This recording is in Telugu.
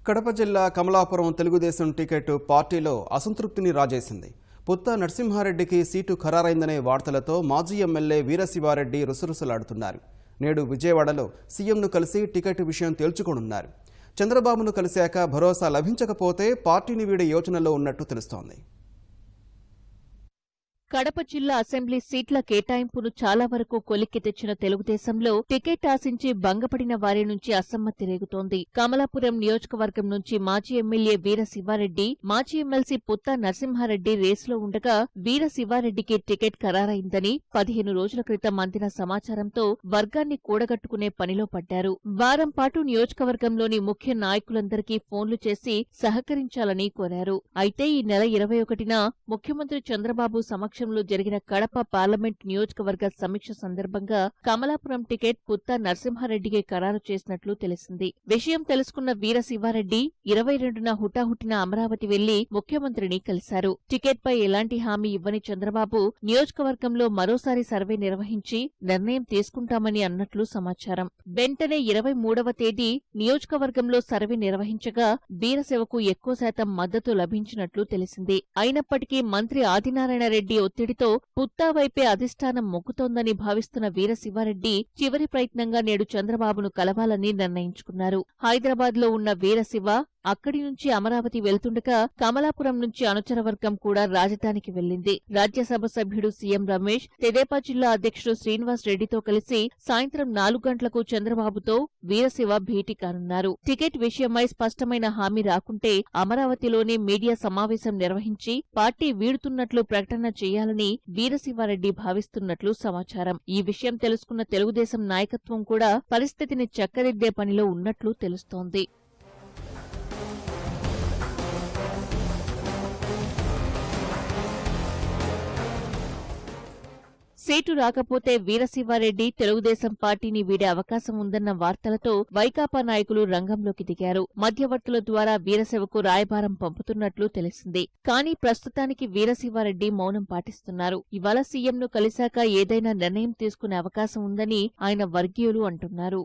కడప జిల్లా కమలాపురం తెలుగుదేశం టికెట్ పార్టీలో అసంతృప్తిని రాజేసింది. పుత్త నరసింహారెడ్డికి సీటు ఖరారైందనే వార్తలతో మాజీ ఎమ్మెల్యే వీరశివారెడ్డి రుసరుసలాడుతున్నారు. నేడు విజయవాడలో సీఎంను కలిసి టికెట్ విషయం తేల్చుకోనున్నారు. చంద్రబాబును కలిశాక భరోసా లభించకపోతే పార్టీని వీడే యోచనలో ఉన్నట్టు తెలుస్తోంది. కడప జిల్లా అసెంబ్లీ సీట్ల కేటాయింపును చాలా వరకు కొలిక్కి తెచ్చిన తెలుగుదేశంలో టికెట్ ఆశించి భంగపడిన వారి నుంచి అసమ్మతి రేగుతోంది. కమలాపురం నియోజకవర్గం నుంచి మాజీ ఎమ్మెల్యే వీరశివారెడ్డి, మాజీ ఎమ్మెల్సీ పుత్త నరసింహారెడ్డి రేసులో ఉండగా వీరశివారెడ్డికి టికెట్ ఖరారైందని 15 రోజుల క్రితం అందిన సమాచారంతో వర్గాన్ని కూడగట్టుకునే పనిలో పడ్డారు. వారం పాటు నియోజకవర్గంలోని ముఖ్య నాయకులందరికీ ఫోన్లు చేసి సహకరించాలని కోరారు. అయితే ఈ నెల 21న ముఖ్యమంత్రి చంద్రబాబు సమక్షంలో జరిగిన కడప పార్లమెంట్ నియోజకవర్గ సమీక్ష సందర్భంగా కమలాపురం టికెట్ పుత్త నరసింహారెడ్డికి ఖరారు చేసినట్లు తెలిసింది. విషయం తెలుసుకున్న వీరశివారెడ్డి 22న హుటాహుటిన అమరావతి వెళ్లి ముఖ్యమంత్రిని కలిశారు. టికెట్పై ఎలాంటి హామీ ఇవ్వని చంద్రబాబు నియోజకవర్గంలో మరోసారి సర్వే నిర్వహించి నిర్ణయం తీసుకుంటామని అన్నట్లు సమాచారం. వెంటనే 23వ తేదీ నియోజకవర్గంలో సర్వే నిర్వహించగా వీరశివకు ఎక్కువ శాతం మద్దతు లభించినట్లు తెలిసింది. అయినప్పటికీ మంత్రి ఆదినారాయణ రెడ్డి ఒత్తిడితో పుత్తా వైపే అధిష్టానం మొక్కుతోందని భావిస్తున్న వీరశివారెడ్డి చివరి ప్రయత్నంగా నేడు చంద్రబాబును కలవాలని నిర్ణయించుకున్నారు. హైదరాబాద్లో ఉన్న వీరశివ అక్కడి నుంచి అమరావతి వెళ్తుండగా కమలాపురం నుంచి అనుచరవర్గం కూడా రాజధానికి వెళ్లింది. రాజ్యసభ సభ్యుడు సీఎం రమేష్, తెదేపా జిల్లా అధ్యక్షుడు శ్రీనివాస్ రెడ్డితో కలిసి సాయంత్రం 4 గంటలకు చంద్రబాబుతో వీరశివ భేటీ కానున్నారు. టికెట్ విషయమై స్పష్టమైన హామీ రాకుంటే అమరావతిలోనే మీడియా సమావేశం నిర్వహించి పార్టీ వీడుతున్నట్లు ప్రకటన చేయాలని వీరశివారెడ్డి భావిస్తున్నట్లు సమాచారం. ఈ విషయం తెలుసుకున్న తెలుగుదేశం నాయకత్వం కూడా పరిస్థితిని చక్కదిద్దే పనిలో ఉన్నట్లు తెలుస్తోంది. సీటు రాకపోతే వీరశివారెడ్డి తెలుగుదేశం పార్టీని వీడే అవకాశం ఉందన్న వార్తలతో వైకాపా నాయకులు రంగంలోకి దిగారు. మధ్యవర్తుల ద్వారా వీరశివకు రాయబారం పంపుతున్నట్లు తెలిసింది. కానీ ప్రస్తుతానికి వీరశివారెడ్డి మౌనం పాటిస్తున్నారు. ఇవాళ సీఎంను కలిశాక ఏదైనా నిర్ణయం తీసుకునే అవకాశం ఉందని ఆయన వర్గీయులు అంటున్నారు.